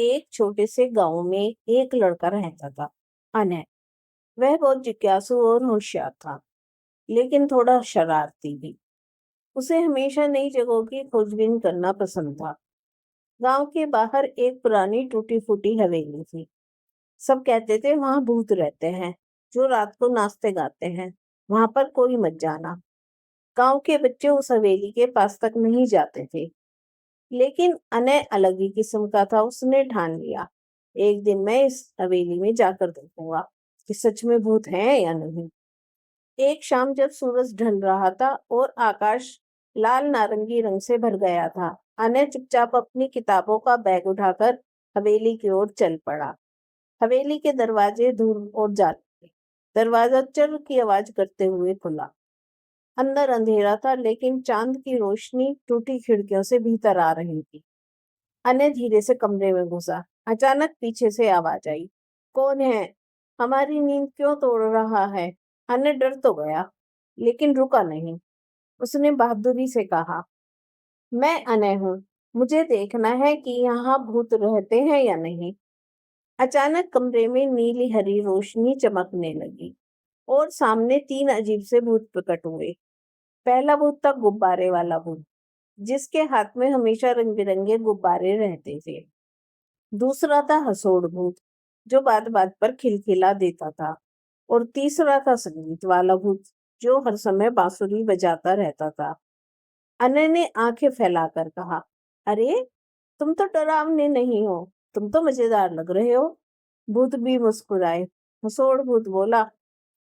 एक छोटे से गांव में एक लड़का रहता था, अनय। वह बहुत जिज्ञासु और होशियार था, लेकिन थोड़ा शरारती भी। उसे हमेशा नई जगहों की खोजबीन करना पसंद था। गांव के बाहर एक पुरानी टूटी फूटी हवेली थी। सब कहते थे वहां भूत रहते हैं, जो रात को नाचते गाते हैं। वहां पर कोई मत जाना। गांव के बच्चे उस हवेली के पास तक नहीं जाते थे। लेकिन अनय अलग ही किस्म का था। उसने ठान लिया, एक दिन मैं इस हवेली में जाकर देखूंगा कि सच में भूत हैं या नहीं। एक शाम जब सूरज ढल रहा था और आकाश लाल नारंगी रंग से भर गया था, अनय चुपचाप अपनी किताबों का बैग उठाकर हवेली की ओर चल पड़ा। हवेली के दरवाजे दूर और जा लगे। दरवाजा चर की आवाज करते हुए खुला। अंदर अंधेरा था, लेकिन चांद की रोशनी टूटी खिड़कियों से भीतर आ रही थी। अनय धीरे से कमरे में घुसा। अचानक पीछे से आवाज आई, कौन है? हमारी नींद क्यों तोड़ रहा है? अनय डर तो गया, लेकिन रुका नहीं। उसने बहादुरी से कहा, मैं अनय हूँ। मुझे देखना है कि यहाँ भूत रहते हैं या नहीं। अचानक कमरे में नीली हरी रोशनी चमकने लगी और सामने तीन अजीब से भूत प्रकट हुए। पहला भूत था गुब्बारे वाला भूत, जिसके हाथ में हमेशा रंग बिरंगे गुब्बारे रहते थे। दूसरा था हसोड़ भूत, जो बात बात पर खिलखिला देता था। और तीसरा था संगीत वाला भूत, जो हर समय बांसुरी बजाता रहता था। अनय ने आंखें फैलाकर कहा, अरे, तुम तो डरावने नहीं हो, तुम तो मजेदार लग रहे हो। भूत भी मुस्कुराए। हसोड़ भूत बोला,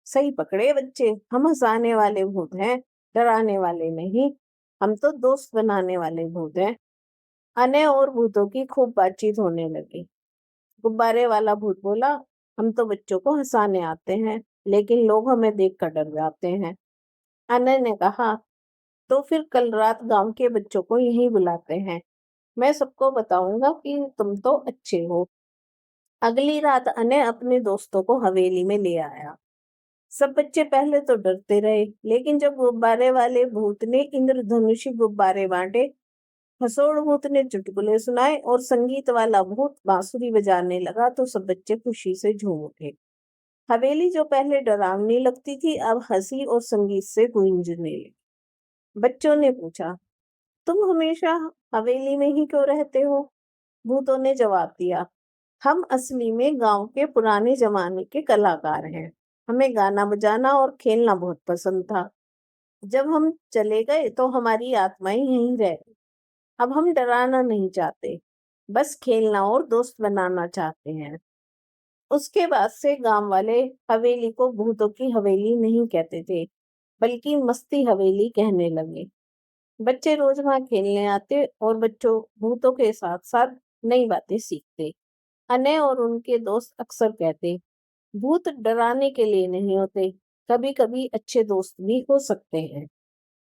सही पकड़े बच्चे, हम हंसाने वाले भूत हैं, डराने वाले नहीं। हम तो दोस्त बनाने वाले भूत हैं। अनय और भूतों की खूब बातचीत होने लगी। गुब्बारे वाला भूत बोला, हम तो बच्चों को हंसाने आते हैं, लेकिन लोग हमें देखकर डर जाते हैं। अनय ने कहा, तो फिर कल रात गांव के बच्चों को यहीं बुलाते हैं। मैं सबको बताऊंगा कि तुम तो अच्छे हो। अगली रात अनय अपने दोस्तों को हवेली में ले आया। सब बच्चे पहले तो डरते रहे, लेकिन जब गुब्बारे वाले भूत ने इंद्रधनुषी गुब्बारे बांटे, हसोड़ भूत ने चुटकुले सुनाए और संगीत वाला भूत बांसुरी बजाने लगा, तो सब बच्चे खुशी से झूम उठे। हवेली जो पहले डरावनी लगती थी, अब हंसी और संगीत से गूंजने लगी। बच्चों ने पूछा, तुम हमेशा हवेली में ही क्यों रहते हो? भूतों ने जवाब दिया, हम असली में गांव के पुराने जमाने के कलाकार हैं। हमें गाना बजाना और खेलना बहुत पसंद था। जब हम चले गए तो हमारी आत्माएं यहीं रह गई। अब हम डराना नहीं चाहते, बस खेलना और दोस्त बनाना चाहते हैं। उसके बाद से गांव वाले हवेली को भूतों की हवेली नहीं कहते थे, बल्कि मस्ती हवेली कहने लगे। बच्चे रोज वहां खेलने आते और बच्चों भूतों के साथ साथ नई बातें सीखते। अनय और उनके दोस्त अक्सर कहते, भूत डराने के लिए नहीं होते, कभी कभी अच्छे दोस्त भी हो सकते हैं।